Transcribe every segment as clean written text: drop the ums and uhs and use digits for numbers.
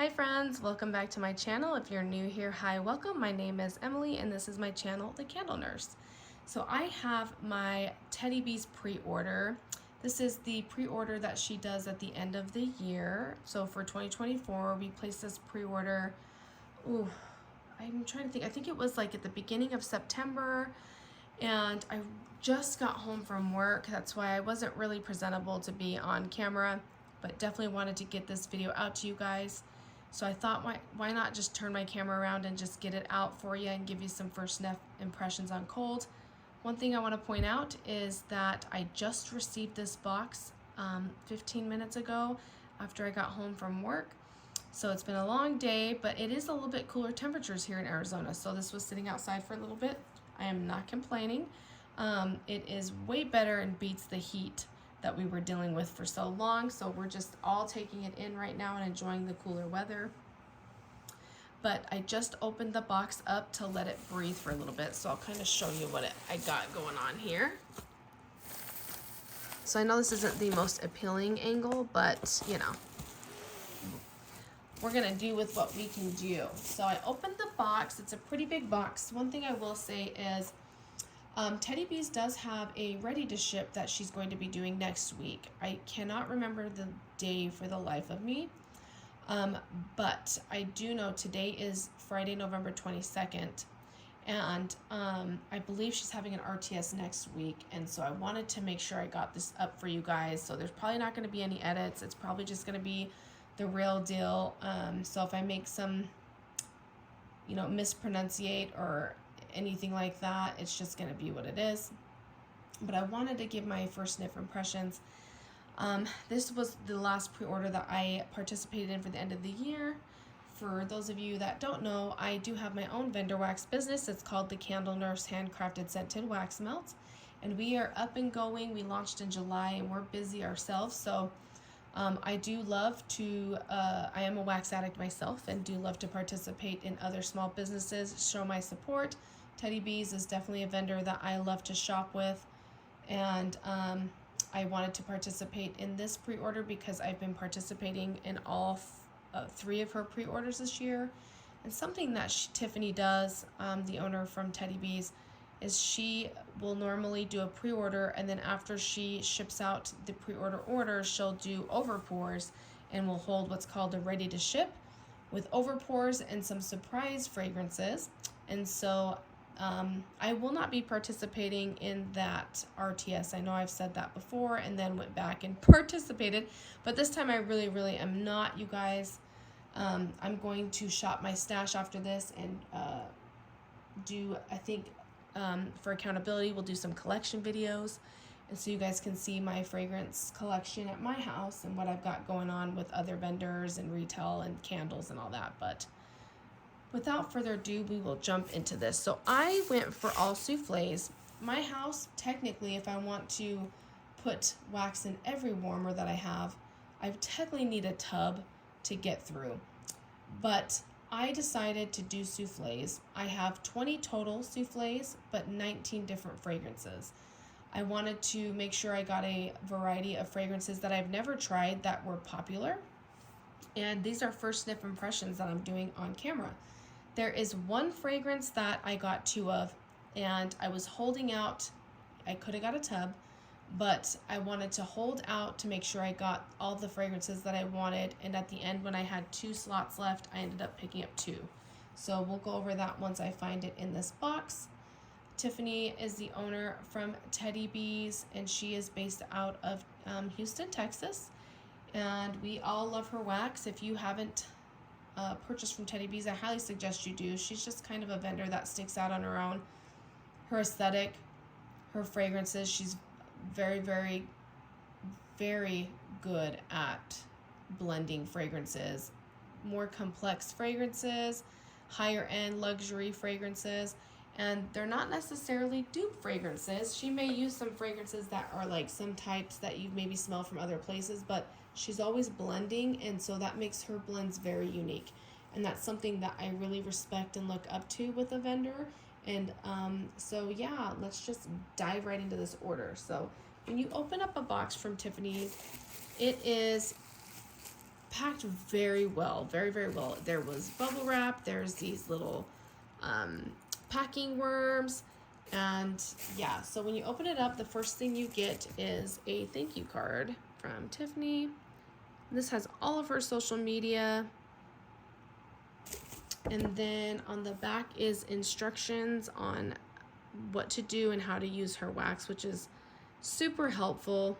Hi friends, welcome back to my channel. If you're new here, hi, welcome. My name is Emily and this is my channel, The Candle Nurse. So I have my Teddy Bees pre-order. This is the pre-order that she does at the end of the year. So for 2024, we placed this pre-order, I'm trying to think, I think it was like at the beginning of September, and I just got home from work. That's why I wasn't really presentable to be on camera, but definitely wanted to get this video out to you guys. So I thought, why not just turn my camera around and just get it out for you and give you some first impressions on cold. One thing I want to point out is that I just received this box 15 minutes ago after I got home from work. So it's been a long day, but it is a little bit cooler temperatures here in Arizona. So this was sitting outside for a little bit. I am not complaining. It is way better and beats the heat that we were dealing with for so long. So we're just all taking it in right now and enjoying the cooler weather. But I just opened the box up to let it breathe for a little bit. So I'll kind of show you what I got going on here. So I know this isn't the most appealing angle, but you know, we're gonna do with what we can do. So I opened the box. It's a pretty big box. One thing I will say is Teddy Bees does have a ready to ship that she's going to be doing next week. I cannot remember the day for the life of me, but I do know today is Friday, November 22nd, and I believe she's having an RTS next week, and so I wanted to make sure I got this up for you guys. So there's probably not going to be any edits. It's probably just going to be the real deal. So if I make some, mispronunciate or anything like that, it's just going to be what it is. But I wanted to give my first sniff impressions. This was the last pre-order that I participated in for the end of the year. For those of you that don't know, I do have my own vendor wax business. It's called The Candle Nurse Handcrafted Scented Wax Melts, and we are up and going. We launched in July and we're busy ourselves. So I do love to, I am a wax addict myself and do love to participate in other small businesses, show my support. Teddy Bees is definitely a vendor that I love to shop with, and I wanted to participate in this pre-order because I've been participating in all three of her pre-orders this year. And something that Tiffany does, the owner from Teddy Bees, is she will normally do a pre-order, and then after she ships out the pre-order orders, she'll do overpours and will hold what's called a ready to ship with overpours and some surprise fragrances. And so I will not be participating in that RTS. I know I've said that before and then went back and participated, but this time I really am not, you guys. I'm going to shop my stash after this and do, I think, for accountability, we'll do some collection videos, and so you guys can see my fragrance collection at my house and what I've got going on with other vendors and retail and candles and all that. But without further ado, we will jump into this. So I went for all souffles. My house, technically, if I want to put wax in every warmer that I technically need a tub to get through. But I decided to do souffles. I have 20 total souffles, but 19 different fragrances. I wanted to make sure I got a variety of fragrances that I've never tried that were popular. And these are first sniff impressions that I'm doing on camera. There is one fragrance that I got two of, and I was holding out. I could have got a tub, but I wanted to hold out to make sure I got all the fragrances that I wanted, and at the end when I had 2 slots left, I ended up picking up 2. So we'll go over that once I find it in this box. Tiffany is the owner from Teddy Bees, and she is based out of Houston, Texas, and we all love her wax. If you haven't purchased from Teddy Bees, I highly suggest you do. She's just kind of a vendor that sticks out on her own. Her aesthetic, her fragrances, she's very good at blending fragrances, more complex fragrances, higher end luxury fragrances, and they're not necessarily dupe fragrances. She may use some fragrances that are like some types that you maybe smell from other places, but she's always blending, and so that makes her blends very unique, and that's something that I really respect and look up to with a vendor. And so yeah, let's just dive right into this order. So when you open up a box from Tiffany's, it is packed very well, very, very well. There was bubble wrap, there's these little packing worms, and yeah, so when you open it up, the first thing you get is a thank you card from Tiffany. This has all of her social media. And then on the back is instructions on what to do and how to use her wax, which is super helpful.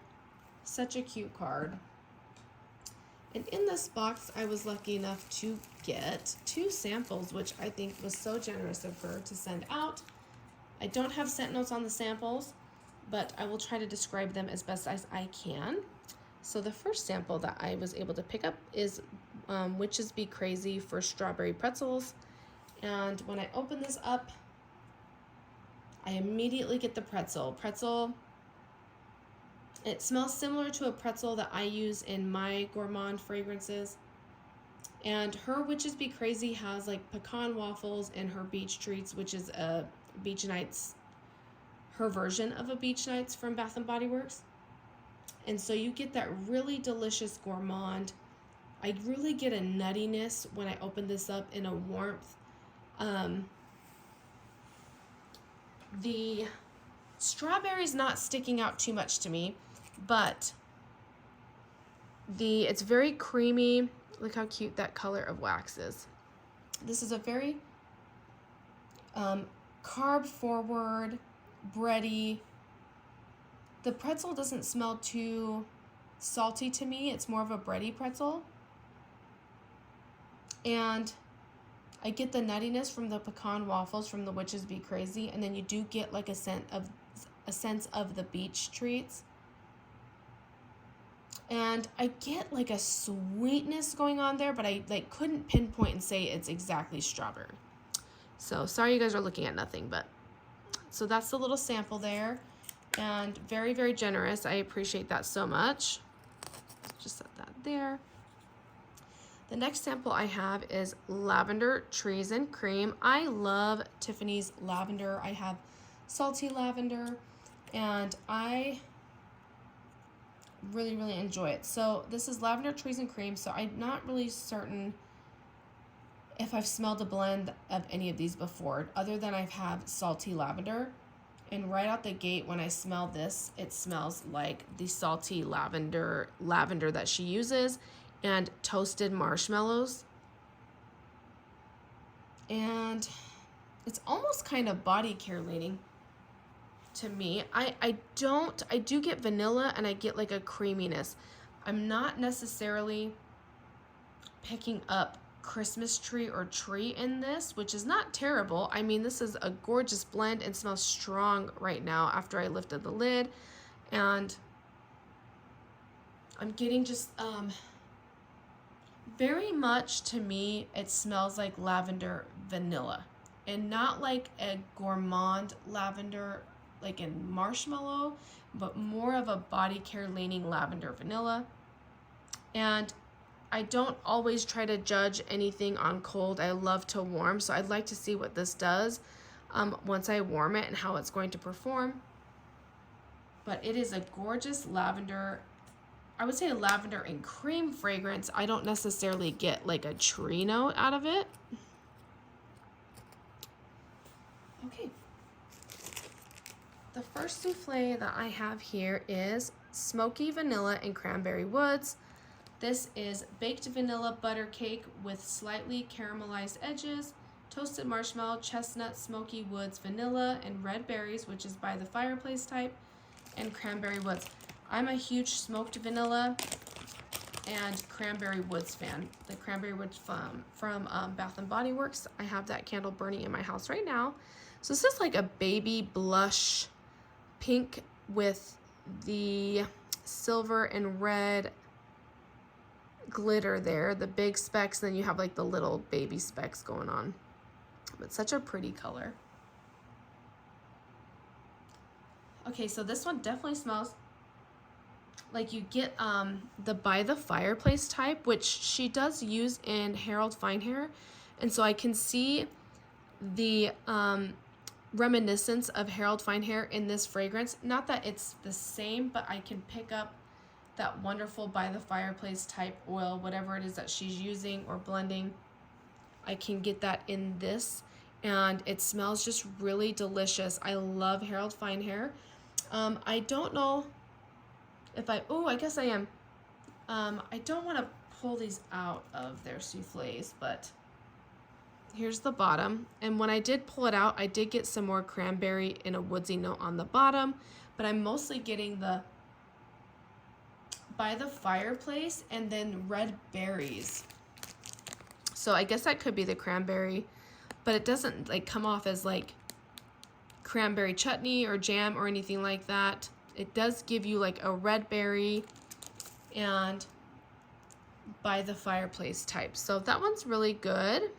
Such a cute card. And in this box, I was lucky enough to get 2 samples, which I think was so generous of her to send out. I don't have scent notes on the samples, but I will try to describe them as best as I can. So the first sample that I was able to pick up is Witches Be Crazy for strawberry pretzels. And when I open this up, I immediately get the pretzel. It smells similar to a pretzel that I use in my gourmand fragrances. And her Witches Be Crazy has like pecan waffles and her beach treats, which is a Beach Nights, her version of a Beach Nights from Bath & Body Works. And so you get that really delicious gourmand. I really get a nuttiness when I open this up in a warmth. The strawberry's not sticking out too much to me, but it's very creamy. Look how cute that color of wax is. This is a very carb forward, bready. The pretzel doesn't smell too salty to me. It's more of a bready pretzel. And I get the nuttiness from the pecan waffles from the Witches Be Crazy, and then you do get like a sense of the beach treats. And I get like a sweetness going on there, but I like couldn't pinpoint and say it's exactly strawberry. So sorry you guys are looking at nothing, but so that's the little sample there. And very, very generous. I appreciate that so much. Just set that there. The next sample I have is Lavender Trees and Cream. I love Tiffany's lavender. I have salty lavender, and I really, really enjoy it. So this is Lavender Trees and Cream, so I'm not really certain if I've smelled a blend of any of these before, other than I've had salty lavender. And right out the gate, when I smell this, it smells like the salty lavender that she uses and toasted marshmallows. And it's almost kind of body care leaning to me. I do get vanilla and I get like a creaminess. I'm not necessarily picking up Christmas tree or tree in this, which is not terrible. I mean, this is a gorgeous blend and smells strong right now after I lifted the lid. And I'm getting just very much, to me, it smells like lavender vanilla, and not like a gourmand lavender like in marshmallow, but more of a body care leaning lavender vanilla. And I don't always try to judge anything on cold. I love to warm, so I'd like to see what this does once I warm it and how it's going to perform. But it is a gorgeous lavender. I would say a lavender and cream fragrance. I don't necessarily get like a tree note out of it. Okay. The first souffle that I have here is Smoky Vanilla and Cranberry Woods. This is baked vanilla butter cake with slightly caramelized edges, toasted marshmallow, chestnut, smoky woods, vanilla, and red berries, which is by the fireplace type, and cranberry woods. I'm a huge smoked vanilla and cranberry woods fan. The cranberry woods from Bath & Body Works. I have that candle burning in my house right now. So this is like a baby blush pink with the silver and red glitter there, the big specks, then you have like the little baby specks going on. But such a pretty color. Okay, so this one definitely smells like you get the by the fireplace type, which she does use in Harold Fine Hair, and so I can see the reminiscence of Harold Fine Hair in this fragrance. Not that it's the same, but I can pick up that wonderful by the fireplace type oil, whatever it is that she's using or blending. I can get that in this, and it smells just really delicious. I love Harold Fine Hair. I don't know if I guess I am. I don't want to pull these out of their souffles, but here's the bottom. And when I did pull it out, I did get some more cranberry in a woodsy note on the bottom, but I'm mostly getting the by the fireplace and then red berries. So I guess that could be the cranberry, but it doesn't like come off as like cranberry chutney or jam or anything like that. It does give you like a red berry and by the fireplace type. So that one's really good.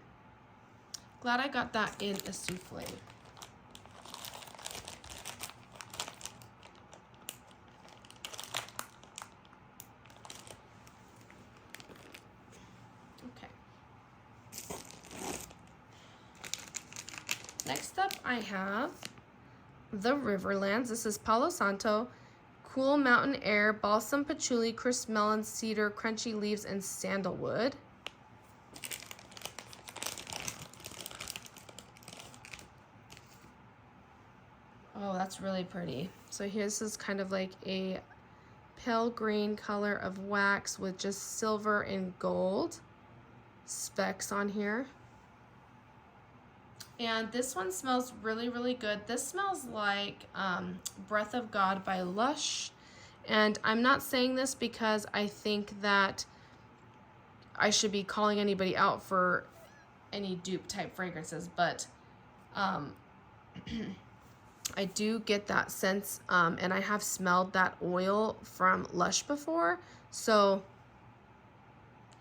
Glad I got that in a souffle. Next up, I have the Riverlands. This is Palo Santo, Cool Mountain Air, Balsam Patchouli, Crisp Melon, Cedar, Crunchy Leaves, and Sandalwood. Oh, that's really pretty. So here's this kind of like a pale green color of wax with just silver and gold specks on here. And this one smells really, really good. This smells like Breath of God by Lush. And I'm not saying this because I think that I should be calling anybody out for any dupe type fragrances, but I do get that sense, and I have smelled that oil from Lush before. So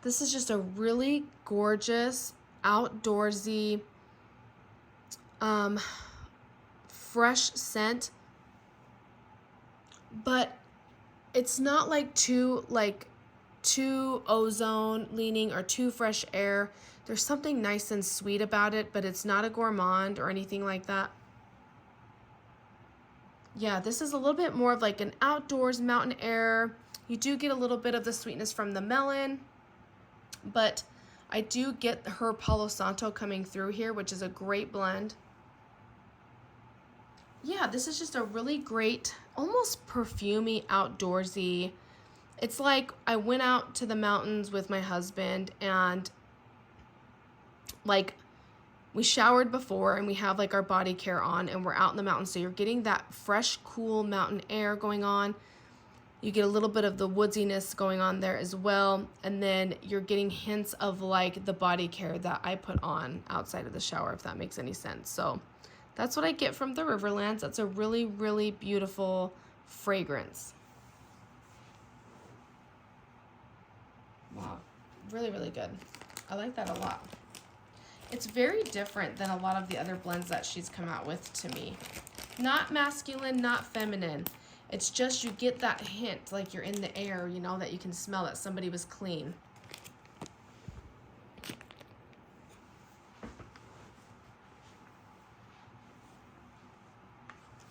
this is just a really gorgeous, outdoorsy, fresh scent, but it's not like too ozone leaning or too fresh air. There's something nice and sweet about it, but it's not a gourmand or anything like that. Yeah, this is a little bit more of like an outdoors mountain air. You do get a little bit of the sweetness from the melon, but I do get her Palo Santo coming through here, which is a great blend. Yeah, this is just a really great, almost perfumey, outdoorsy. It's like I went out to the mountains with my husband and like we showered before and we have like our body care on and we're out in the mountains. So you're getting that fresh, cool mountain air going on. You get a little bit of the woodsiness going on there as well. And then you're getting hints of like the body care that I put on outside of the shower, if that makes any sense. So that's what I get from the Riverlands. That's a really, really beautiful fragrance. Wow, really, really good. I like that a lot. It's very different than a lot of the other blends that she's come out with to me. Not masculine, not feminine. It's just you get that hint, like you're in the air, you know, that you can smell that somebody was clean.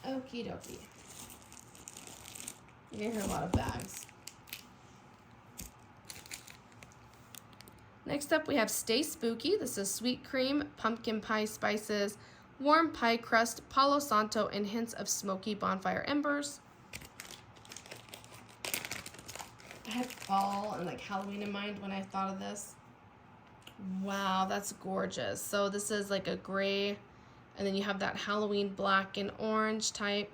Okie dokie. You're gonna hear a lot of bags. Next up we have Stay Spooky. This is sweet cream, pumpkin pie spices, warm pie crust, Palo Santo, and hints of smoky bonfire embers. I had fall and like Halloween in mind when I thought of this. Wow, that's gorgeous. So this is like a gray, and then you have that Halloween black and orange type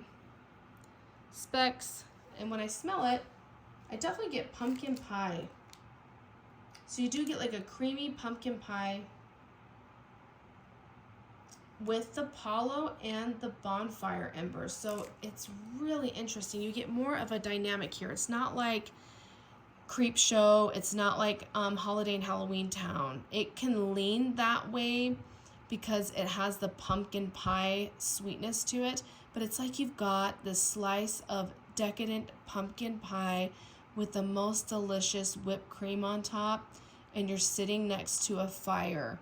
specks. And when I smell it, I definitely get pumpkin pie. So you do get like a creamy pumpkin pie with the Palo and the bonfire embers. So it's really interesting. You get more of a dynamic here. It's not like Creep Show. It's not like Holiday and Halloween Town. It can lean that way because it has the pumpkin pie sweetness to it, but it's like you've got this slice of decadent pumpkin pie with the most delicious whipped cream on top, and you're sitting next to a fire,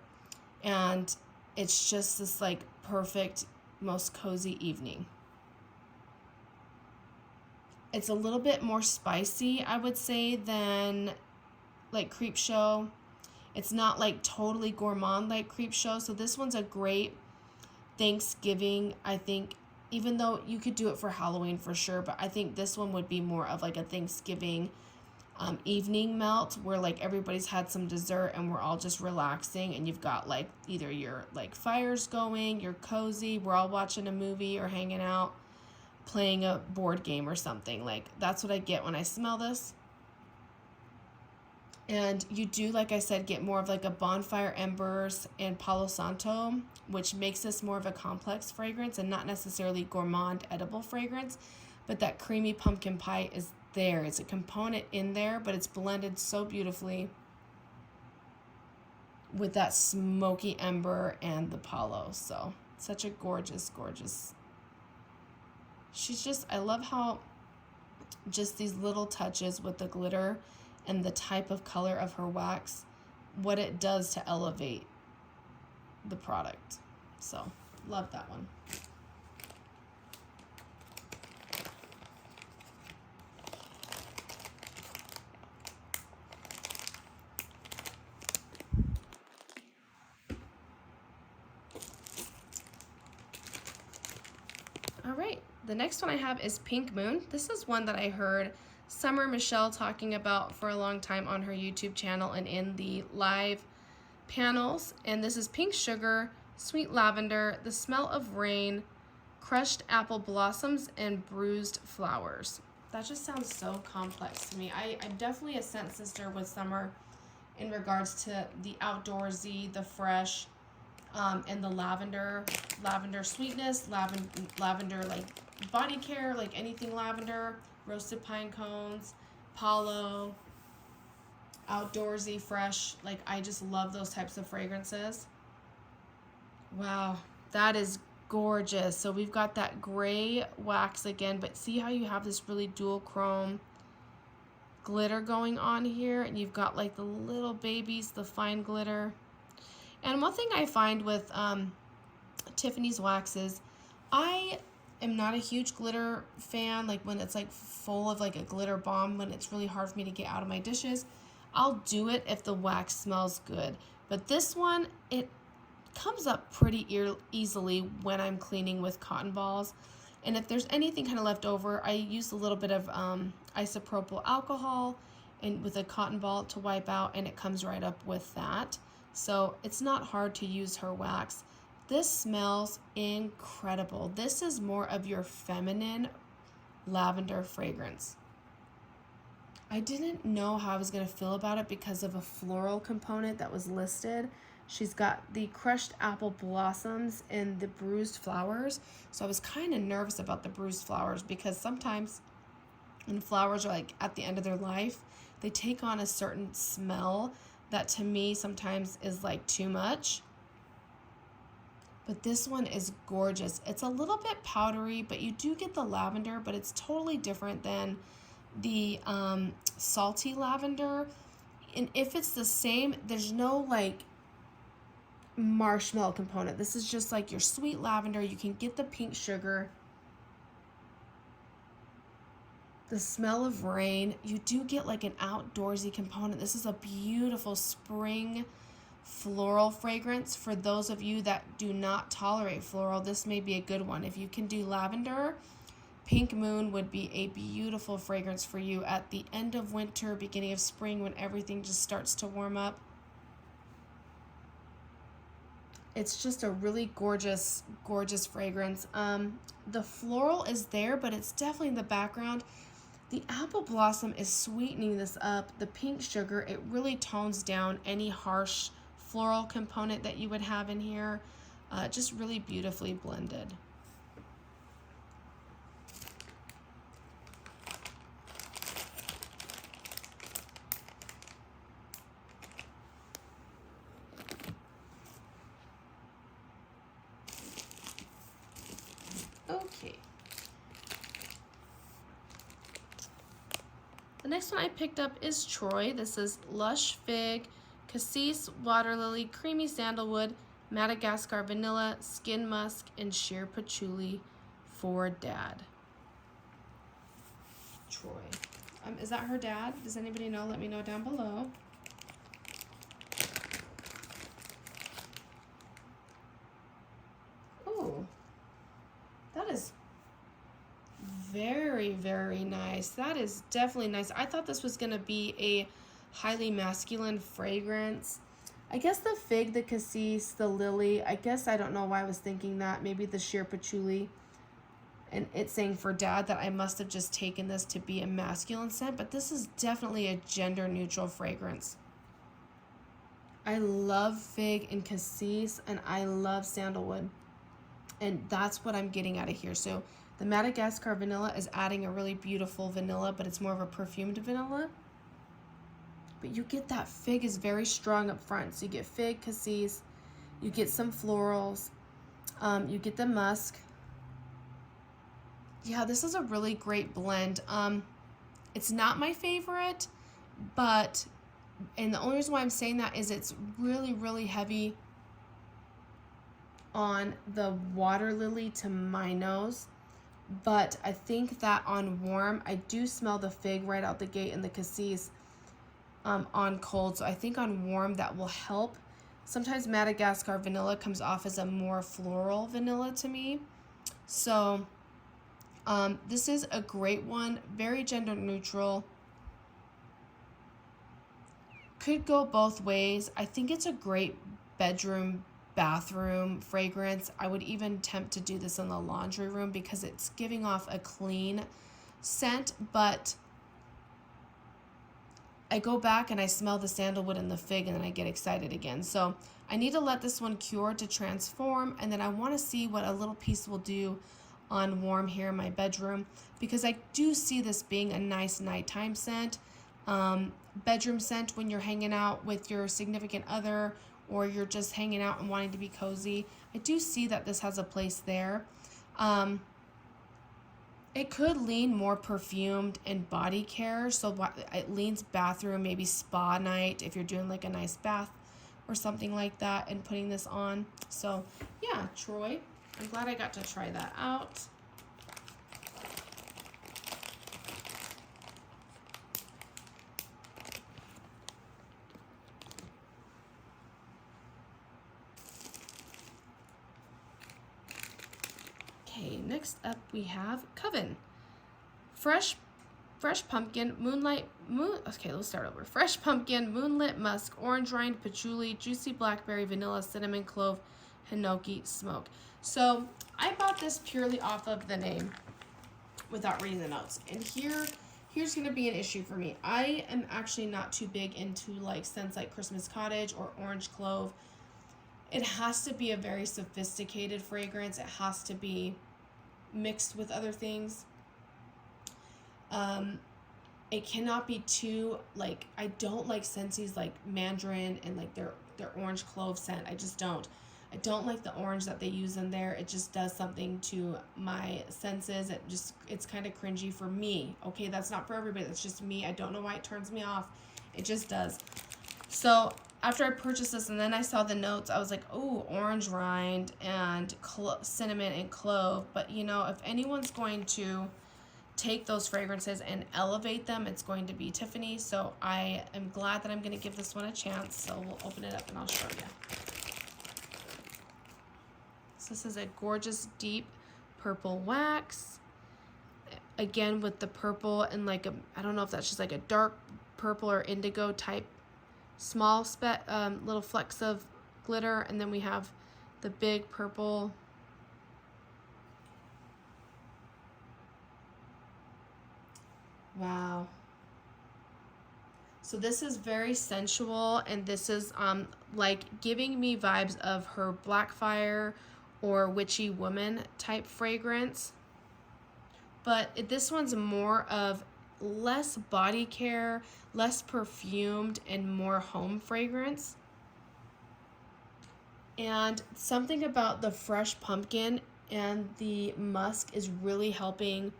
and it's just this like perfect, most cozy evening. It's a little bit more spicy, I would say, than like Creep Show. It's not like totally gourmand like Creep Show. So this one's a great Thanksgiving, I think, even though you could do it for Halloween for sure, but I think this one would be more of like a Thanksgiving evening melt where like everybody's had some dessert and we're all just relaxing, and you've got like either your like fires going, you're cozy, we're all watching a movie or hanging out, playing a board game or something. Like that's what I get when I smell this. And you do, like I said, get more of like a bonfire embers and Palo Santo, which makes this more of a complex fragrance and not necessarily gourmand edible fragrance, but that creamy pumpkin pie is there. It's a component in there, but it's blended so beautifully with that smoky ember and the Palo. So such a gorgeous, gorgeous. She's just, I love how just these little touches with the glitter and the type of color of her wax, what it does to elevate the product. So, love that one. All right, the next one I have is Pink Moon. This is one that I heard Summer Michelle talking about for a long time on her YouTube channel and in the live panels. And this is pink sugar, sweet lavender, the smell of rain, crushed apple blossoms, and bruised flowers. That just sounds so complex to me. I'm definitely a scent sister with Summer in regards to the outdoorsy, the fresh, and the lavender sweetness, lavender like body care, like anything lavender, roasted pine cones, Palo, outdoorsy, fresh. Like I just love those types of fragrances. Wow, that is gorgeous. So we've got that gray wax again, but see how you have this really dual chrome glitter going on here, and you've got like the little babies, the fine glitter. And one thing I find with Tiffany's waxes, I am not a huge glitter fan. Like when it's like full of like a glitter bomb, when it's really hard for me to get out of my dishes, I'll do it if the wax smells good. But this one, it comes up pretty easily when I'm cleaning with cotton balls. And if there's anything kind of left over, I use a little bit of isopropyl alcohol and with a cotton ball to wipe out, and it comes right up with that. So it's not hard to use her wax. This smells incredible. This is more of your feminine lavender fragrance. I didn't know how I was going to feel about it because of a floral component that was listed. She's got the crushed apple blossoms and the bruised flowers. So I was kind of nervous about the bruised flowers because sometimes when flowers are like at the end of their life, they take on a certain smell that to me sometimes is like too much. But this one is gorgeous. It's a little bit powdery, but you do get the lavender, but it's totally different than the salty lavender. And if it's the same, there's no like marshmallow component. This is just like your sweet lavender. You can get the pink sugar, the smell of rain. You do get like an outdoorsy component. This is a beautiful spring floral fragrance. For those of you that do not tolerate floral, this may be a good one. If you can do lavender, Pink Moon would be a beautiful fragrance for you at the end of winter, beginning of spring, when everything just starts to warm up. It's just a really gorgeous, gorgeous fragrance. The floral is there, but it's definitely in the background. The apple blossom is sweetening this up. The pink sugar, it really tones down any harsh floral component that you would have in here. Just really beautifully blended. Okay. The next one I picked up is Troy. This is Lush Fig, Cassis, Water Lily, Creamy Sandalwood, Madagascar Vanilla, Skin Musk, and Sheer Patchouli for Dad. Troy. Is that her dad? Does anybody know? Let me know down below. Oh, that is very, very nice. That is definitely nice. I thought this was going to be a highly masculine fragrance. I guess the fig, the cassis, the lily, I guess I don't know why I was thinking that. Maybe the sheer patchouli. And it's saying for dad that I must have just taken this to be a masculine scent, but this is definitely a gender neutral fragrance. I love fig and cassis, and I love sandalwood. And that's what I'm getting out of here. So the Madagascar vanilla is adding a really beautiful vanilla, but it's more of a perfumed vanilla. But you get that fig is very strong up front. So you get fig, cassis, you get some florals, you get the musk. Yeah, this is a really great blend. It's not my favorite, and the only reason why I'm saying that is it's really, really heavy on the water lily to my nose. But I think that on warm, I do smell the fig right out the gate and the cassis on cold. So I think on warm that will help. Sometimes Madagascar vanilla comes off as a more floral vanilla to me. So this is a great one, very gender neutral. Could go both ways. I think it's a great bedroom, bathroom fragrance. I would even attempt to do this in the laundry room because it's giving off a clean scent, but I go back and I smell the sandalwood and the fig and then I get excited again. So I need to let this one cure to transform, and then I want to see what a little piece will do on warm here in my bedroom, because I do see this being a nice nighttime scent, bedroom scent when you're hanging out with your significant other or you're just hanging out and wanting to be cozy. I do see that this has a place there. It could lean more perfumed and body care, so it leans bathroom, maybe spa night if you're doing like a nice bath or something like that and putting this on. So yeah, Troy, I'm glad I got to try that out. Okay, next up we have Coven. Fresh pumpkin, okay, let's start over. Fresh pumpkin, moonlit musk, orange rind, patchouli, juicy blackberry, vanilla, cinnamon, clove, hinoki, smoke. So I bought this purely off of the name without reading the notes. And here's going to be an issue for me. I am actually not too big into like scents like Christmas Cottage or orange clove. It has to be a very sophisticated fragrance. It has to be mixed with other things. It cannot be too, like, I don't like Scentsies like mandarin and like their orange clove scent. I just don't. I don't like the orange that they use in there. It just does something to my senses. It's kind of cringy for me. Okay, that's not for everybody. That's just me. I don't know why it turns me off. It just does. So after I purchased this and then I saw the notes, I was like, oh, orange rind and cinnamon and clove. But you know, if anyone's going to take those fragrances and elevate them, it's going to be Tiffany. So I am glad that I'm going to give this one a chance. So we'll open it up and I'll show you. So this is a gorgeous deep purple wax. Again with the purple and like I don't know if that's just like a dark purple or indigo type small little flecks of glitter, and then we have the big purple. Wow. So this is very sensual, and this is like giving me vibes of her Blackfire or Witchy Woman type fragrance. But this one's more of less body care, less perfumed, and more home fragrance. And something about the fresh pumpkin and the musk is really helping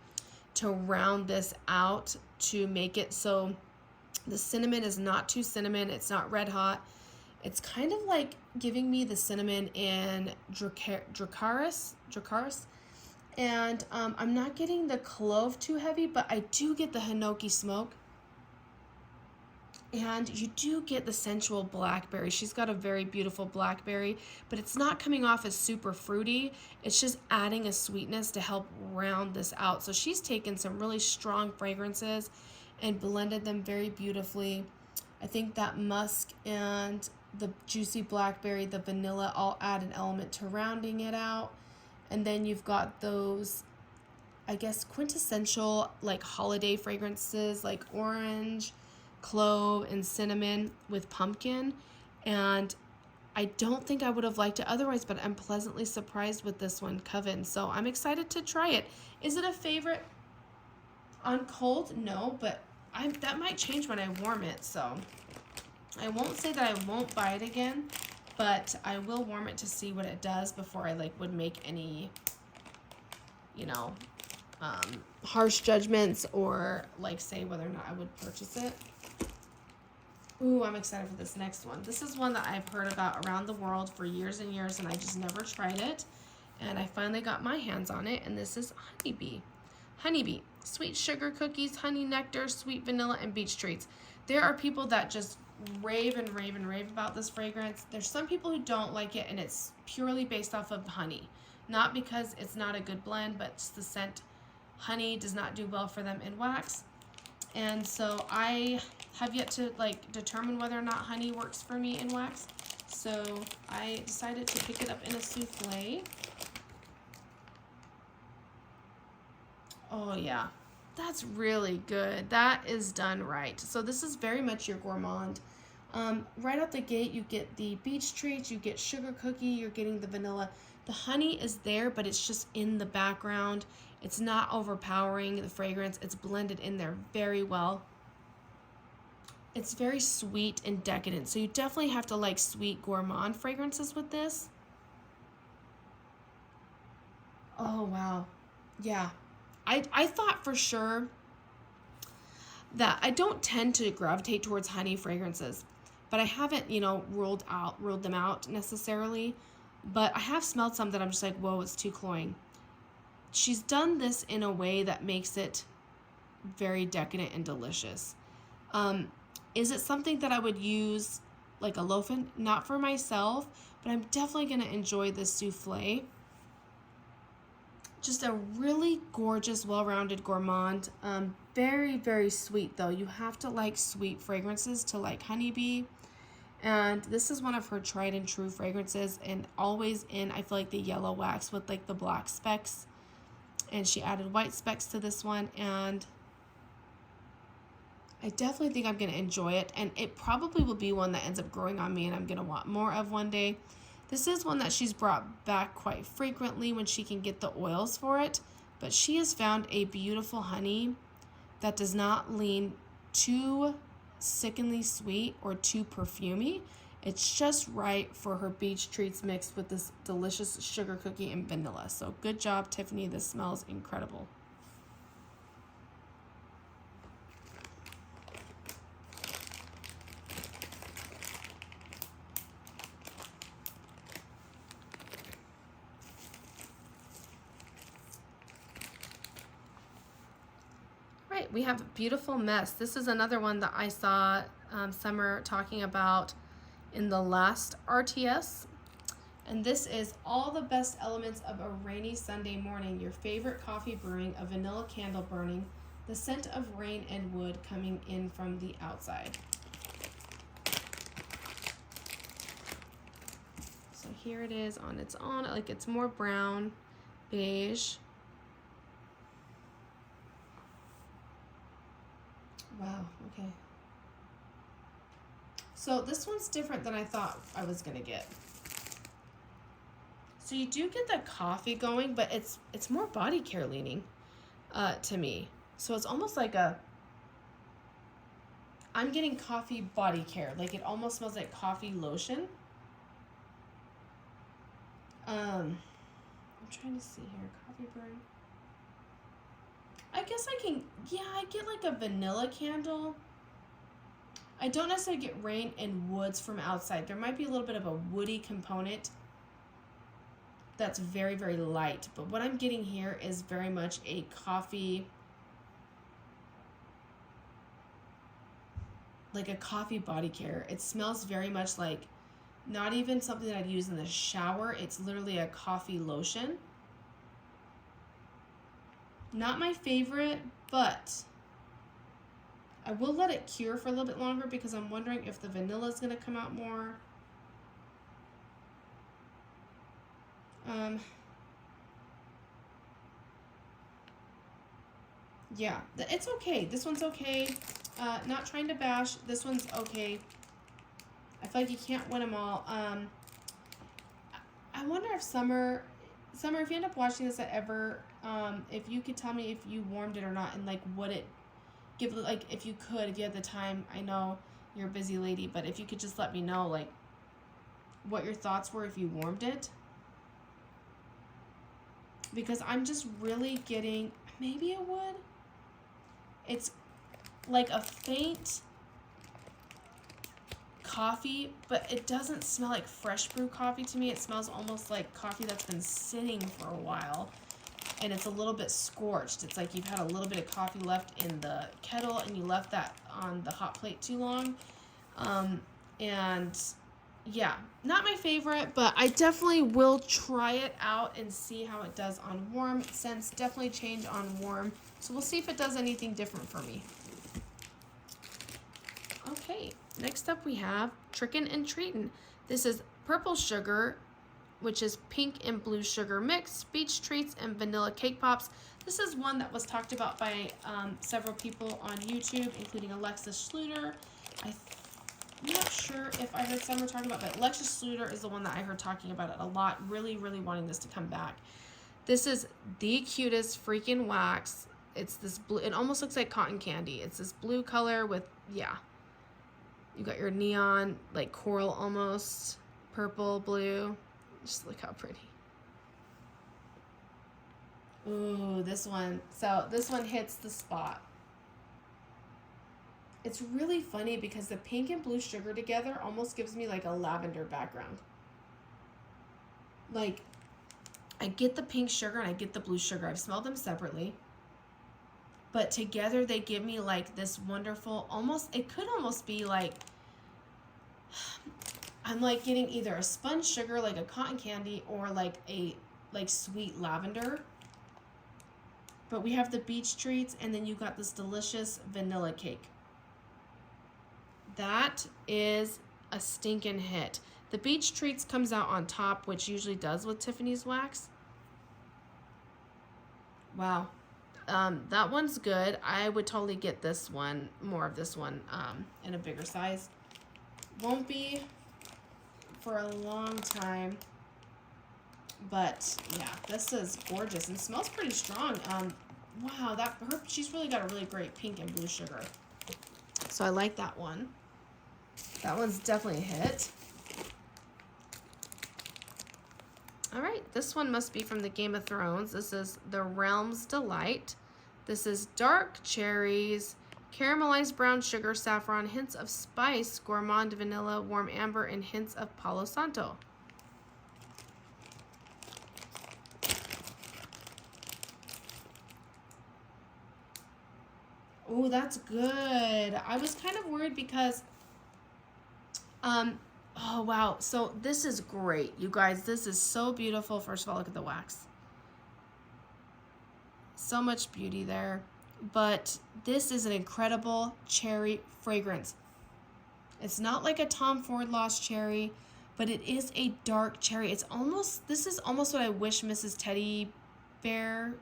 to round this out to make it so the cinnamon is not too cinnamon, it's not red hot. It's kind of like giving me the cinnamon in Dracaris, And I'm not getting the clove too heavy, but I do get the hinoki smoke. And you do get the sensual blackberry. She's got a very beautiful blackberry, but it's not coming off as super fruity. It's just adding a sweetness to help round this out. So she's taken some really strong fragrances and blended them very beautifully. I think that musk and the juicy blackberry, the vanilla, all add an element to rounding it out. And then you've got those, I guess, quintessential like holiday fragrances like orange, clove, and cinnamon with pumpkin. And I don't think I would have liked it otherwise, but I'm pleasantly surprised with this one, Coven. So I'm excited to try it. Is it a favorite on cold? No, but that might change when I warm it. So I won't say that I won't buy it again, but I will warm it to see what it does before I would make any, harsh judgments or say whether or not I would purchase it. Ooh, I'm excited for this next one. This is one that I've heard about around the world for years and years, and I just never tried it. And I finally got my hands on it, and this is Honeybee. Honeybee, sweet sugar cookies, honey nectar, sweet vanilla, and beach treats. There are people that just rave and rave and rave about this fragrance. There's some people who don't like it, and it's purely based off of honey. Not because it's not a good blend, but just the scent. Honey does not do well for them in wax. And so I have yet to determine whether or not honey works for me in wax. So I decided to pick it up in a souffle. Oh yeah, that's really good. That is done right. So this is very much your gourmand. Right out the gate, you get the beach treats, you get sugar cookie, you're getting the vanilla. The honey is there, but it's just in the background. It's not overpowering the fragrance. It's blended in there very well. It's very sweet and decadent. So you definitely have to like sweet gourmand fragrances with this. Oh, wow. Yeah. I thought for sure that I don't tend to gravitate towards honey fragrances, but I haven't, ruled them out necessarily. But I have smelled some that I'm just like, whoa, it's too cloying. She's done this in a way that makes it very decadent and delicious. Is it something that I would use like a loaf-in? Not for myself, but I'm definitely going to enjoy this souffle. Just a really gorgeous, well-rounded gourmand. Very, very sweet though. You have to like sweet fragrances to like Honeybee. And this is one of her tried and true fragrances, and always in, I feel like, the yellow wax with like the black specks. And she added white specks to this one, and I definitely think I'm going to enjoy it. And it probably will be one that ends up growing on me and I'm going to want more of one day. This is one that she's brought back quite frequently when she can get the oils for it. But she has found a beautiful honey that does not lean too sickeningly sweet or too perfumey. It's just right for her beach treats mixed with this delicious sugar cookie and vanilla. So good job, Tiffany. This smells incredible. Right, we have Beautiful Mess. This is another one that I saw Summer talking about in the last RTS. And this is all the best elements of a rainy Sunday morning. Your favorite coffee brewing, a vanilla candle burning, the scent of rain and wood coming in from the outside. So here it is on its own. Like, it's more brown, beige. Wow, okay. So this one's different than I thought I was gonna get. So you do get the coffee going, but it's more body care leaning to me. So it's almost like I'm getting coffee body care. Like, it almost smells like coffee lotion. I'm trying to see here. Coffee burn. I guess I can, yeah, I get like a vanilla candle. I don't necessarily get rain and woods from outside. There might be a little bit of a woody component. that's very, very light. But what I'm getting here is very much a coffee, like a coffee body care. It smells very much like not even something that I'd use in the shower. It's literally a coffee lotion. Not my favorite, but I will let it cure for a little bit longer because I'm wondering if the vanilla is going to come out more. Yeah, it's okay. This one's okay. Not trying to bash. This one's okay. I feel like you can't win them all. I wonder if Summer, if you end up watching this ever, if you could tell me if you warmed it or not, and like what it give, like if you could, if you had the time. I know you're a busy lady, but if you could just let me know like what your thoughts were if you warmed it, because I'm just really getting, maybe it would. It's like a faint coffee, but it doesn't smell like fresh brew coffee to me. It smells almost like coffee that's been sitting for a while, and it's a little bit scorched. It's like you've had a little bit of coffee left in the kettle and you left that on the hot plate too long. And yeah, not my favorite, but I definitely will try it out and see how it does on warm. Scents definitely change on warm, so we'll see if it does anything different for me. Okay, next up we have Trickin' and Treatin'. This is purple sugar, which is pink and blue sugar mix, beach treats, and vanilla cake pops. This is one that was talked about by several people on YouTube, including Alexis Schluter. I'm not sure if I heard Summer talking about, but Alexis Schluter is the one that I heard talking about it a lot, really, really wanting this to come back. This is the cutest freaking wax. It's this blue, it almost looks like cotton candy. It's this blue color with, yeah. You got your neon, like coral almost, purple, blue. Just look how pretty. Ooh, this one. So this one hits the spot. It's really funny because the pink and blue sugar together almost gives me like a lavender background. Like, I get the pink sugar and I get the blue sugar. I've smelled them separately, but together they give me like this wonderful, almost, it could almost be like, I'm like getting either a sponge sugar, like a cotton candy, or like a sweet lavender. But we have the beach treats, and then you got this delicious vanilla cake. That is a stinking hit. The beach treats comes out on top, which usually does with Tiffany's wax. Wow. That one's good. I would totally get this one, more of this one, in a bigger size. Won't be for a long time, but yeah, this is gorgeous and smells pretty strong. Wow, she's really got a really great pink and blue sugar. So I like that one. That one's definitely a hit. All right, this one must be from the Game of Thrones. This is the Realm's Delight. This is dark cherries, caramelized brown sugar, saffron, hints of spice, gourmand vanilla, warm amber, and hints of Palo Santo. Oh, that's good. I was kind of worried because, oh wow. So this is great, you guys. This is so beautiful. First of all, look at the wax. So much beauty there. But this is an incredible cherry fragrance. It's not like a Tom Ford Lost Cherry, but it is a dark cherry. It's almost, this is almost what I wish Mrs. Teddy Bear,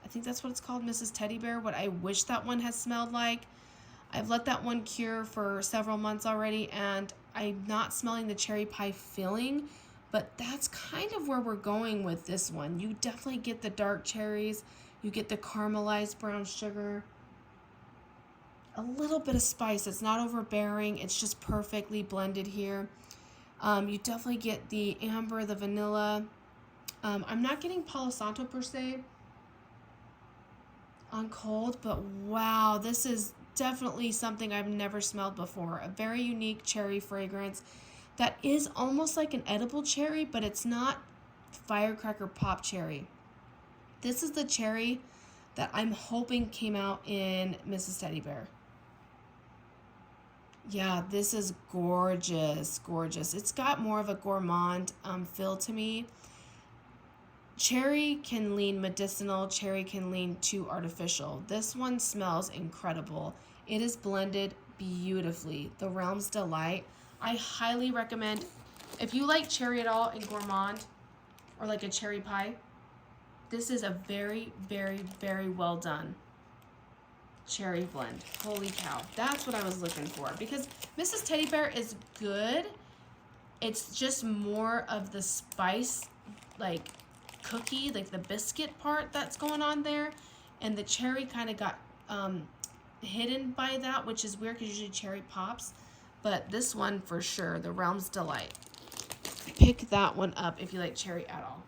I think that's what it's called, Mrs. Teddy Bear, what I wish that one has smelled like. I've let that one cure for several months already, and I'm not smelling the cherry pie filling, but that's kind of where we're going with this one. You definitely get the dark cherries. You get the caramelized brown sugar. A little bit of spice. It's not overbearing. It's just perfectly blended here. You definitely get the amber, the vanilla. I'm not getting Palo Santo per se on cold, but wow, this is definitely something I've never smelled before. A very unique cherry fragrance that is almost like an edible cherry, but it's not Firecracker Pop Cherry. This is the cherry that I'm hoping came out in Mrs. Teddy Bear. Yeah, this is gorgeous, gorgeous. It's got more of a gourmand feel to me. Cherry can lean medicinal, cherry can lean too artificial. This one smells incredible. It is blended beautifully. The Realm's Delight. I highly recommend, if you like cherry at all and gourmand, or like a cherry pie, this is a very, very, very well done cherry blend. Holy cow. That's what I was looking for, because Mrs. Teddy Bear is good. It's just more of the spice, like cookie, like the biscuit part that's going on there. And the cherry kind of got hidden by that, which is weird because usually cherry pops. But this one for sure, the Realm's Delight. Pick that one up if you like cherry at all.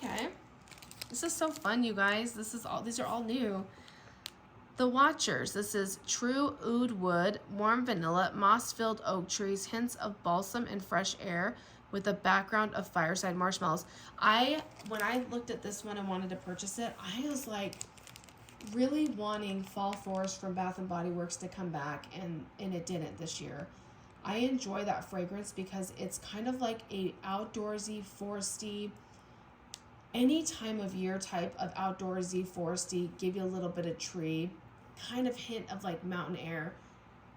Okay, this is so fun, you guys. These are all new. The Watchers. This is true oud wood, warm vanilla, moss-filled oak trees, hints of balsam and fresh air, with a background of fireside marshmallows. When I looked at this one and wanted to purchase it, I was like really wanting Fall Forest from Bath & Body Works to come back, and it didn't this year. I enjoy that fragrance because it's kind of like a outdoorsy, foresty, any time of year type of outdoorsy, foresty, give you a little bit of tree, kind of hint of like mountain air.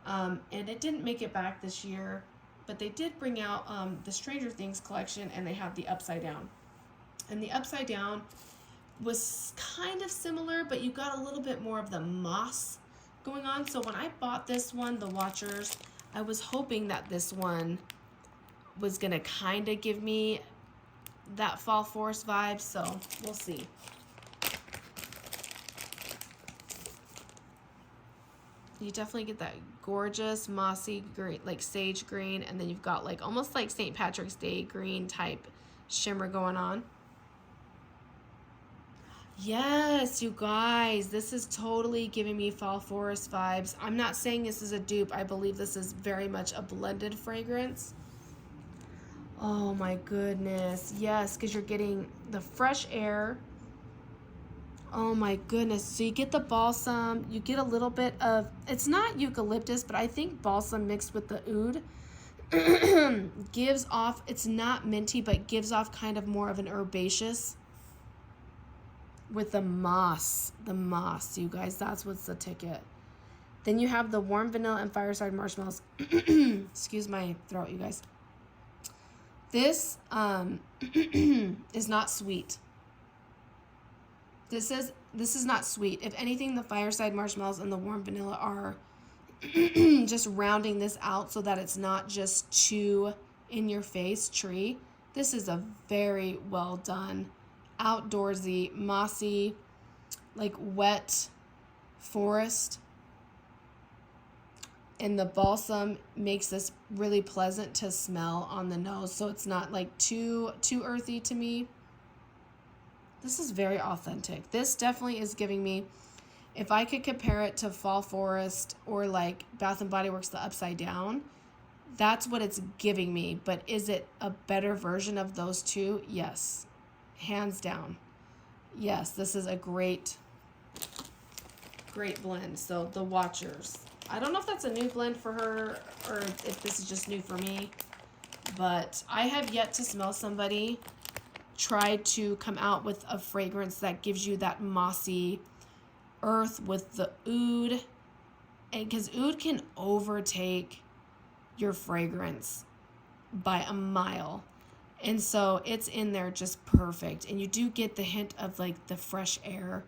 And it didn't make it back this year, but they did bring out the Stranger Things collection, and they have the Upside Down. And the Upside Down was kind of similar, but you got a little bit more of the moss going on. So when I bought this one, the Watchers, I was hoping that this one was gonna kind of give me that Fall Forest vibe, so we'll see. You definitely get that gorgeous mossy green, like sage green, and then you've got like almost like St. Patrick's Day green type shimmer going on. Yes, you guys, this is totally giving me Fall Forest vibes. I'm not saying this is a dupe. I believe this is very much a blended fragrance. Oh my goodness. Yes, because you're getting the fresh air. Oh my goodness. So you get the balsam. You get a little bit of, it's not eucalyptus, but I think balsam mixed with the oud gives off, it's not minty, but gives off kind of more of an herbaceous with the moss. The moss, you guys. That's what's the ticket. Then you have the warm vanilla and fireside marshmallows. Excuse my throat, you guys. This is not sweet. This is not sweet. If anything, the fireside marshmallows and the warm vanilla are just rounding this out so that it's not just too in your face tree. This is a very well done, outdoorsy, mossy, like wet forest. And the balsam makes this really pleasant to smell on the nose, so it's not like too earthy to me. This is very authentic. This definitely is giving me, if I could compare it to Fall Forest or like Bath & Body Works the Upside Down, that's what it's giving me. But is it a better version of those two? Yes, hands down. Yes, this is a great blend. So the Watchers. I don't know if that's a new blend for her or if this is just new for me, but I have yet to smell somebody try to come out with a fragrance that gives you that mossy earth with the oud, and because oud can overtake your fragrance by a mile, and so it's in there just perfect, and you do get the hint of like the fresh air.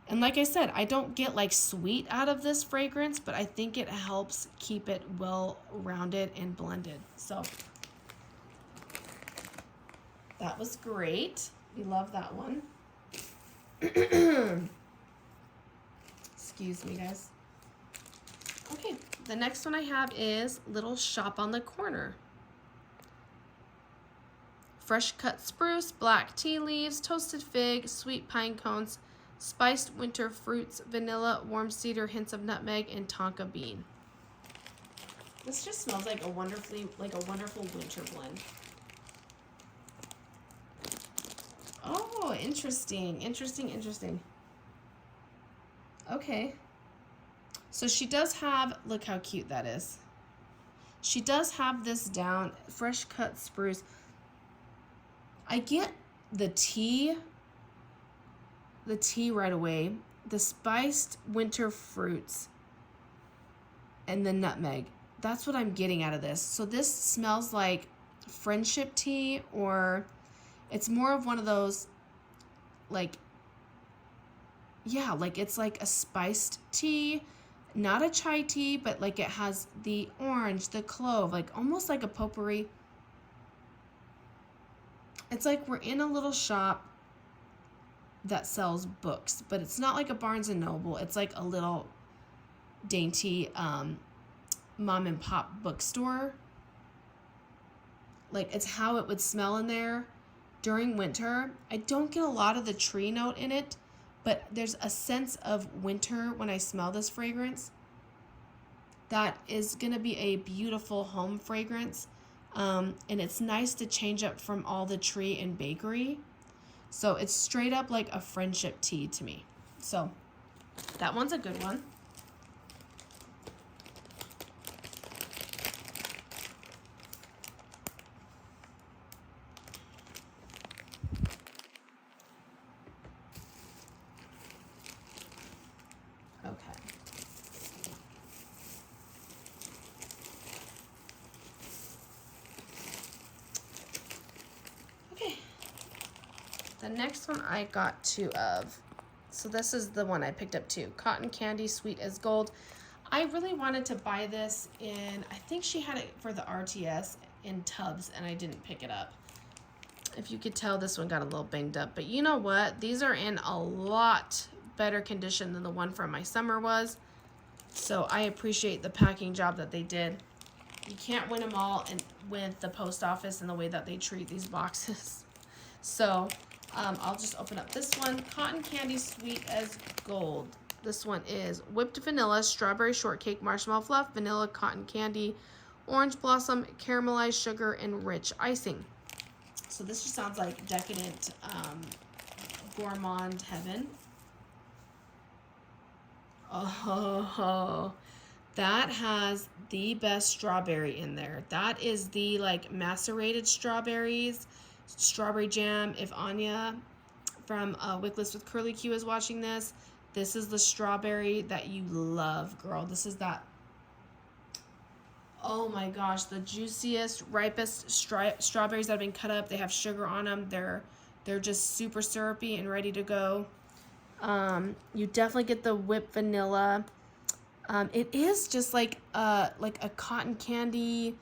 And like I said, I don't get like sweet out of this fragrance, but I think it helps keep it well-rounded and blended. So that was great. We love that one. Excuse me, guys. Okay, the next one I have is Little Shop on the Corner. Fresh cut spruce, black tea leaves, toasted fig, sweet pine cones, spiced winter fruits, vanilla, warm cedar, hints of nutmeg, and tonka bean. This just smells like a wonderful winter blend. Oh, interesting. Okay. So she does have, look how cute that is. She does have this down, fresh cut spruce. I get the tea right away, the spiced winter fruits, and the nutmeg. That's what I'm getting out of this. So this smells like friendship tea, or it's more of one of those, like, yeah, like it's like a spiced tea, not a chai tea, but like it has the orange, the clove, like almost like a potpourri. It's like we're in a little shop that sells books, but it's not like a Barnes and Noble. It's like a little dainty mom and pop bookstore. Like, it's how it would smell in there during winter. I don't get a lot of the tree note in it, but there's a sense of winter when I smell this fragrance. That is going to be a beautiful home fragrance. And it's nice to change up from all the tree and bakery. So it's straight up like a friendship tea to me. So that one's a good one. The next one I got two of. So this is the one I picked up too. Cotton Candy Sweet as Gold. I really wanted to buy this in, I think she had it for the RTS in tubs, and I didn't pick it up. If you could tell, this one got a little banged up. But you know what? These are in a lot better condition than the one from my summer was. So I appreciate the packing job that they did. You can't win them all with the post office and the way that they treat these boxes. So I'll just open up this one. Cotton Candy Sweet as Gold. This one is whipped vanilla, strawberry shortcake, marshmallow fluff, vanilla cotton candy, orange blossom, caramelized sugar, and rich icing. So this just sounds like decadent gourmand heaven. Oh, that has the best strawberry in there. That is the like macerated strawberries. Strawberry jam. If Anya from Wickless with Curly Q is watching this, this is the strawberry that you love, girl. This is that, oh my gosh, the juiciest, ripest strawberries that have been cut up. They have sugar on them. They're just super syrupy and ready to go. You definitely get the whipped vanilla. It is just like a cotton candy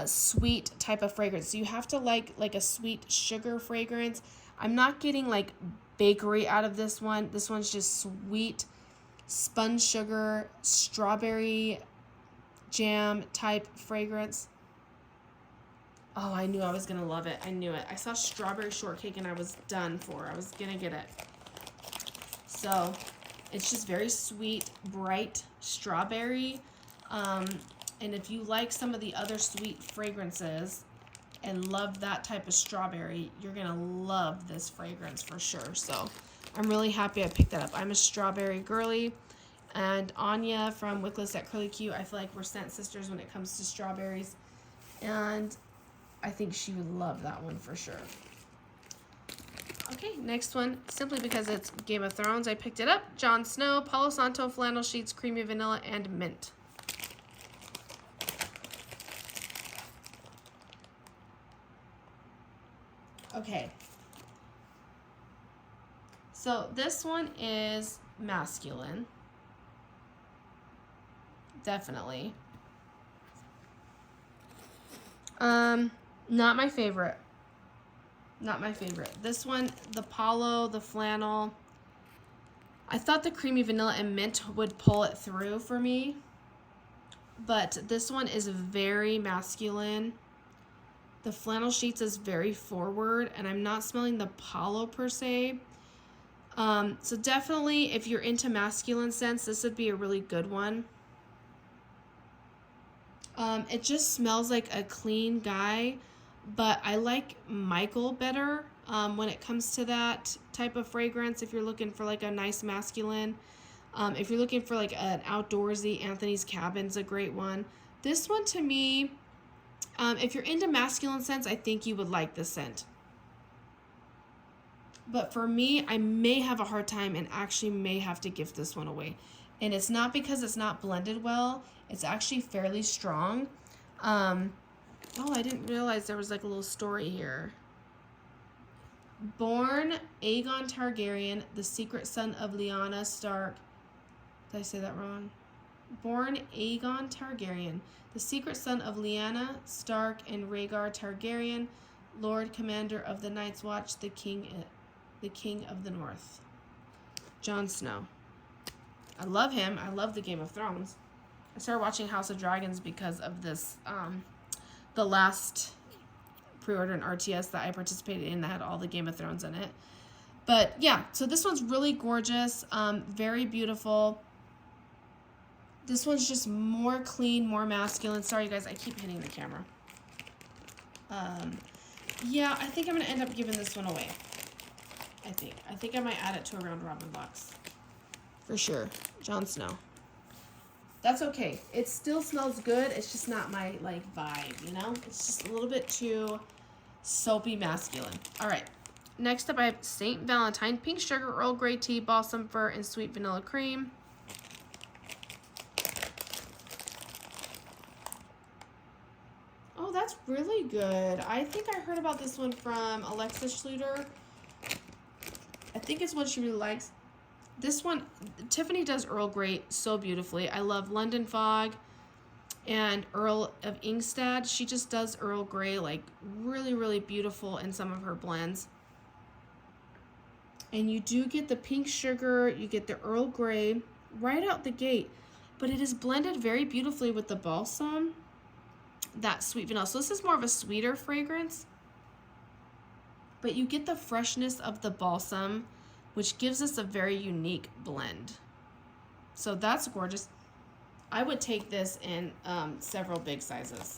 sweet type of fragrance. So you have to like a sweet sugar fragrance. I'm not getting like bakery out of this one. This one's just sweet sponge sugar, strawberry jam type fragrance. Oh, I knew I was gonna love it. I knew it. I saw strawberry shortcake and I was done for. I was gonna get it. So it's just very sweet, bright strawberry. And if you like some of the other sweet fragrances and love that type of strawberry, you're going to love this fragrance for sure. So I'm really happy I picked that up. I'm a strawberry girly. And Anya from Wickless at Curly Q, I feel like we're scent sisters when it comes to strawberries. And I think she would love that one for sure. Okay, next one, simply because it's Game of Thrones, I picked it up. Jon Snow, Palo Santo, flannel sheets, creamy vanilla, and mint. Okay, so this one is masculine, definitely. Not my favorite. Not my favorite. This one, the Palo, the flannel, I thought the creamy vanilla and mint would pull it through for me, but this one is very masculine. The flannel sheets is very forward, and I'm not smelling the Palo per se. So definitely, if you're into masculine scents, this would be a really good one. It just smells like a clean guy, but I like Michael better when it comes to that type of fragrance. If you're looking for like a nice masculine, if you're looking for like an outdoorsy, Anthony's Cabin's a great one. This one to me, if you're into masculine scents, I think you would like this scent. But for me, I may have a hard time and actually may have to gift this one away. And it's not because it's not blended well. It's actually fairly strong. Oh, I didn't realize there was like a little story here. Born Aegon Targaryen, the secret son of Lyanna Stark. Did I say that wrong? Born Aegon Targaryen, the secret son of Lyanna Stark and Rhaegar Targaryen, Lord Commander of the Night's Watch, the King of the North. Jon Snow. I love him. I love the Game of Thrones. I started watching House of Dragons because of this, the last pre-order in RTS that I participated in that had all the Game of Thrones in it. But yeah, so this one's really gorgeous, very beautiful. This one's just more clean, more masculine. Sorry guys, I keep hitting the camera. Yeah, I think I'm going to end up giving this one away. I think I might add it to a round robin box. For sure. Jon Snow. That's okay. It still smells good. It's just not my, like, vibe, you know? It's just a little bit too soapy masculine. All right. Next up, I have St. Valentine Pink Sugar Earl Grey Tea, Balsam Fir, and Sweet Vanilla Cream. Oh, that's really good. I think I heard about this one from Alexis Schluter. I think it's one she really likes. This one, Tiffany does Earl Grey so beautifully. I love London Fog and Earl of Ingstad. She just does Earl Grey like really, really beautiful in some of her blends. And you do get the pink sugar, you get the Earl Grey right out the gate, but it is blended very beautifully with the balsam, that sweet vanilla. So this is more of a sweeter fragrance, but you get the freshness of the balsam, which gives us a very unique blend. So that's gorgeous. I would take this in several big sizes.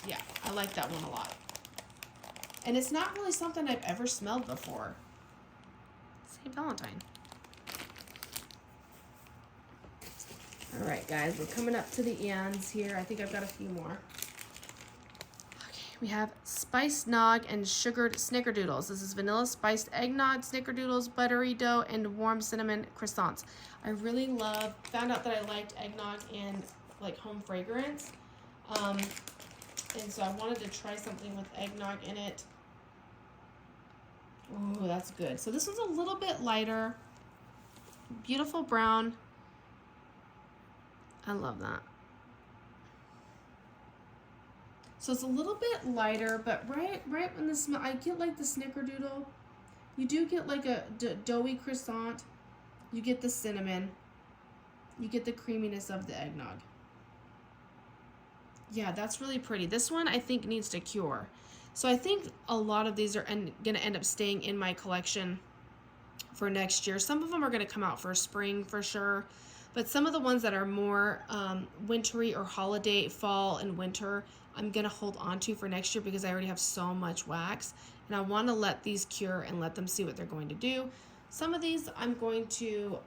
Yeah, I like that one a lot. And it's not really something I've ever smelled before. St. Valentine. All right, guys, we're coming up to the ends here. I think I've got a few more. We have spiced nog and sugared snickerdoodles. This is vanilla spiced eggnog, snickerdoodles, buttery dough, and warm cinnamon croissants. I really found out that I liked eggnog in like home fragrance. And so I wanted to try something with eggnog in it. Ooh, that's good. So this one's a little bit lighter. Beautiful brown. I love that. So it's a little bit lighter, but right when the smell, I get like the snickerdoodle. You do get like a doughy croissant. You get the cinnamon. You get the creaminess of the eggnog. Yeah, that's really pretty. This one I think needs to cure. So I think a lot of these are going to end up staying in my collection for next year. Some of them are going to come out for spring for sure. But some of the ones that are more wintry or holiday, fall and winter, I'm going to hold on to for next year because I already have so much wax. And I want to let these cure and let them see what they're going to do. Some of these I'm going to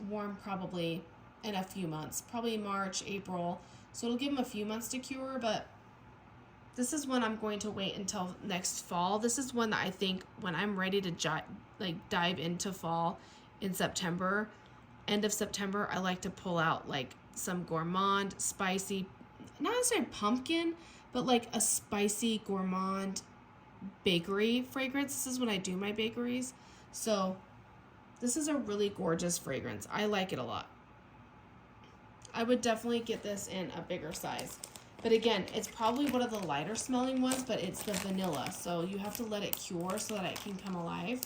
warm probably in a few months, probably March, April. So it'll give them a few months to cure, but this is one I'm going to wait until next fall. This is one that I think when I'm ready to dive into fall in September, end of September, I like to pull out like some gourmand, spicy, not necessarily pumpkin, but like a spicy gourmand bakery fragrance. This is when I do my bakeries. So this is a really gorgeous fragrance. I like it a lot. I would definitely get this in a bigger size. But again, it's probably one of the lighter smelling ones, but it's the vanilla. So you have to let it cure so that it can come alive.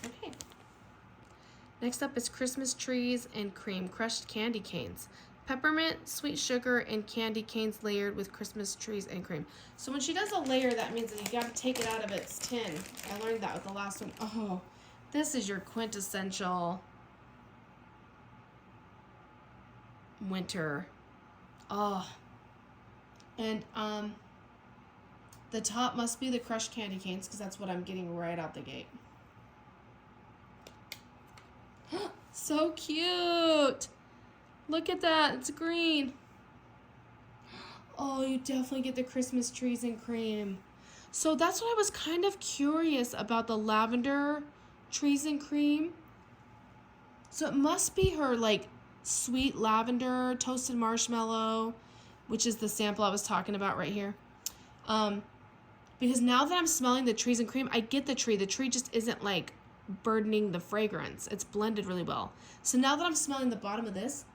Okay. Next up is Christmas trees and cream crushed candy canes. Peppermint, sweet sugar, and candy canes layered with Christmas trees and cream. So when she does a layer, that means that you got to take it out of its tin. I learned that with the last one. Oh, This is your quintessential winter. Oh. And the top must be the crushed candy canes because that's what I'm getting right out the gate. So cute. Look at that. It's green. Oh, you definitely get the Christmas trees and cream. So that's what I was kind of curious about, the lavender trees and cream. So it must be her like sweet lavender toasted marshmallow, which is the sample I was talking about right here. Because now that I'm smelling the trees and cream, I get the tree. The tree just isn't like burdening the fragrance. It's blended really well. So now that I'm smelling the bottom of this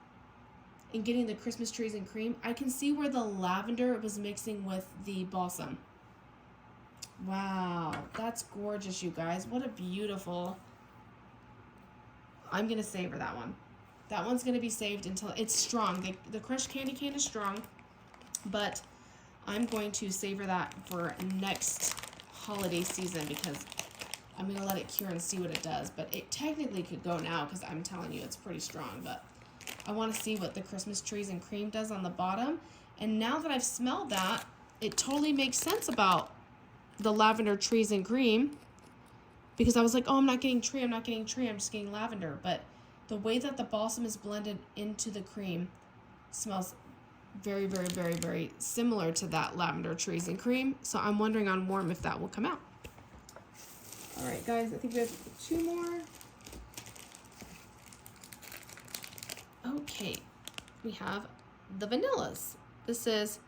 and getting the Christmas trees and cream, I can see where the lavender was mixing with the balsam. Wow, that's gorgeous, you guys. What a beautiful... I'm going to savor that one. That one's going to be saved until it's strong. The crushed candy cane is strong, but I'm going to savor that for next holiday season because I'm going to let it cure and see what it does. But it technically could go now because I'm telling you it's pretty strong. But I want to see what the Christmas trees and cream does on the bottom. And now that I've smelled that, it totally makes sense about the lavender trees and cream, because I was like, oh, I'm not getting tree, I'm just getting lavender. But the way that the balsam is blended into the cream smells very, very, very, very similar to that lavender trees and cream. So I'm wondering on warm if that will come out. All right, guys, I think we have 2 more. Okay, we have the vanillas. This is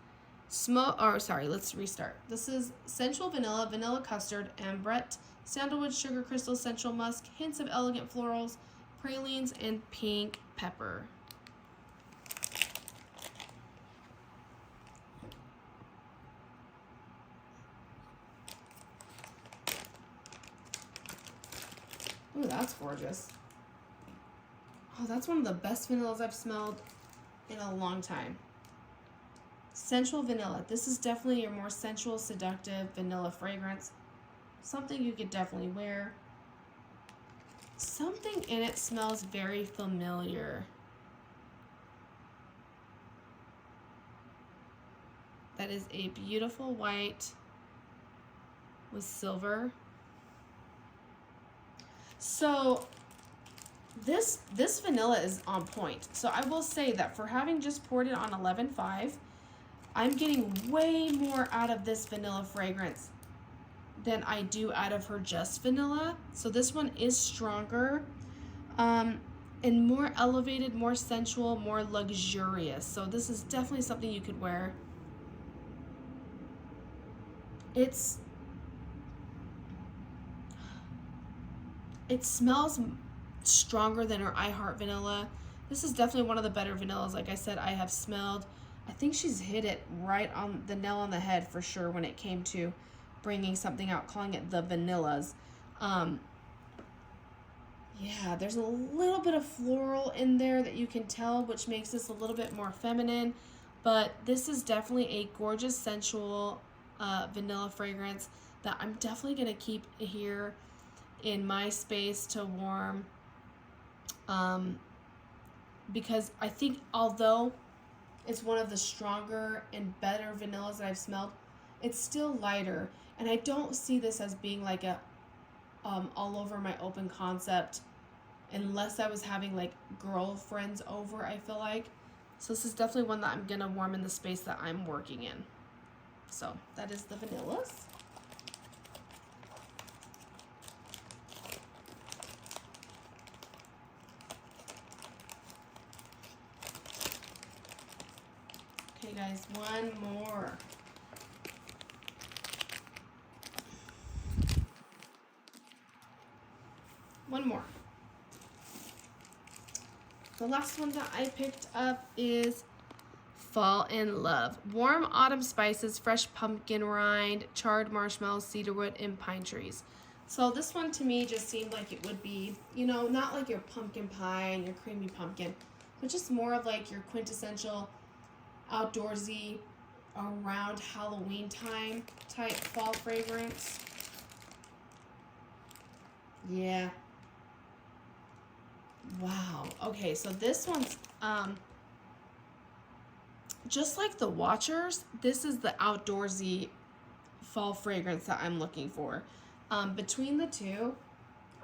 let's restart. This is sensual vanilla, vanilla custard, ambrette, sandalwood, sugar crystal, sensual musk, hints of elegant florals, pralines, and pink pepper. Ooh, that's gorgeous. Oh, that's one of the best vanillas I've smelled in a long time. Sensual vanilla. This is definitely your more sensual, seductive vanilla fragrance. Something you could definitely wear. Something in it smells very familiar. That is a beautiful white with silver. So this vanilla is on point. So I will say that for having just poured it on 11.5, I'm getting way more out of this vanilla fragrance than I do out of her just vanilla. So this one is stronger and more elevated, more sensual, more luxurious. So this is definitely something you could wear. It smells stronger than her I Heart vanilla. This is definitely one of the better vanillas, like I said, I have smelled. I think she's hit it right on the nail on the head for sure when it came to bringing something out, calling it the vanillas. Yeah, there's a little bit of floral in there that you can tell, which makes this a little bit more feminine. But this is definitely a gorgeous, sensual vanilla fragrance that I'm definitely going to keep here in my space to warm. Because I think although it's one of the stronger and better vanillas that I've smelled, it's still lighter. And I don't see this as being like a all over my open concept unless I was having like girlfriends over, I feel like. So this is definitely one that I'm gonna warm in the space that I'm working in. So that is the vanillas. Okay guys, one more. One more. The last one that I picked up is Fall in Love. Warm autumn spices, fresh pumpkin rind, charred marshmallows, cedarwood, and pine trees. So this one to me just seemed like it would be, you know, not like your pumpkin pie and your creamy pumpkin, but just more of like your quintessential outdoorsy, around Halloween time type fall fragrance. Yeah. Wow. Okay, so this one's just like the Watchers, this is the outdoorsy fall fragrance that I'm looking for. Between the two,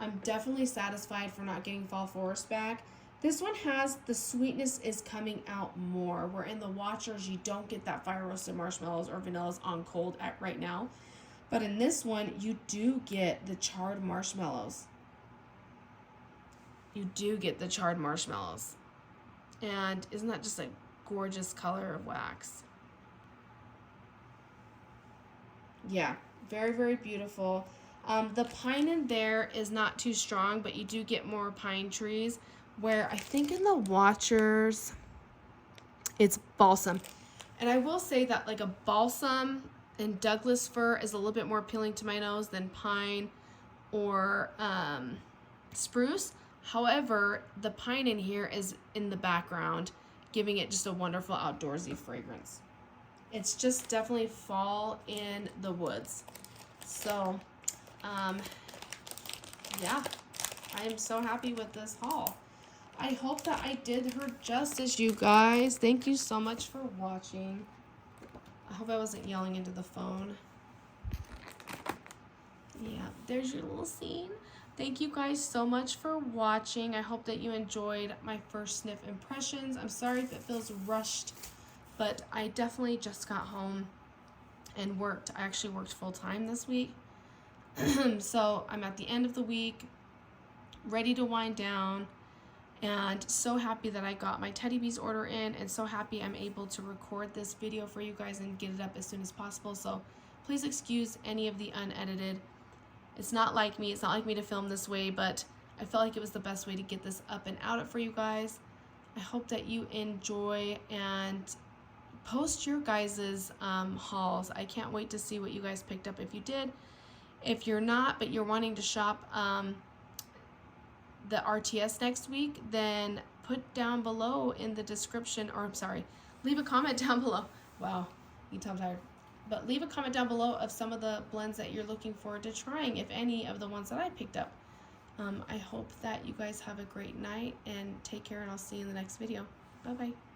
I'm definitely satisfied for not getting Fall Forest back. This one has, the sweetness is coming out more, where in the Watchers you don't get that fire roasted marshmallows or vanillas on cold at right now. But in this one, you do get the charred marshmallows. You do get the charred marshmallows. And isn't that just a gorgeous color of wax? Yeah, very, very beautiful. The pine in there is not too strong, but you do get more pine trees, where I think in the Watchers, it's balsam. And I will say that like a balsam and Douglas fir is a little bit more appealing to my nose than pine or spruce. However, the pine in here is in the background, giving it just a wonderful outdoorsy fragrance. It's just definitely fall in the woods. So, yeah, I am so happy with this haul. I hope that I did her justice, you guys. Thank you so much for watching. I hope I wasn't yelling into the phone. Yeah, there's your little scene. Thank you guys so much for watching. I hope that you enjoyed my first sniff impressions. I'm sorry if it feels rushed, but I definitely just got home and worked. I actually worked full time this week. So I'm at the end of the week, ready to wind down, and so happy that I got my Teddy Bees order in, and so happy I'm able to record this video for you guys and get it up as soon as possible. So please excuse any of the unedited. It's not like me. It's not like me to film this way, but I felt like it was the best way to get this up and out for you guys. I hope that you enjoy and post your guys's hauls. I can't wait to see what you guys picked up if you did. If you're not, but you're wanting to shop the RTS next week, then put down below in the description, or I'm sorry, leave a comment down below. Wow, you tell I'm tired. But leave a comment down below of some of the blends that you're looking forward to trying, if any of the ones that I picked up. I hope that you guys have a great night and take care, and I'll see you in the next video. Bye-bye.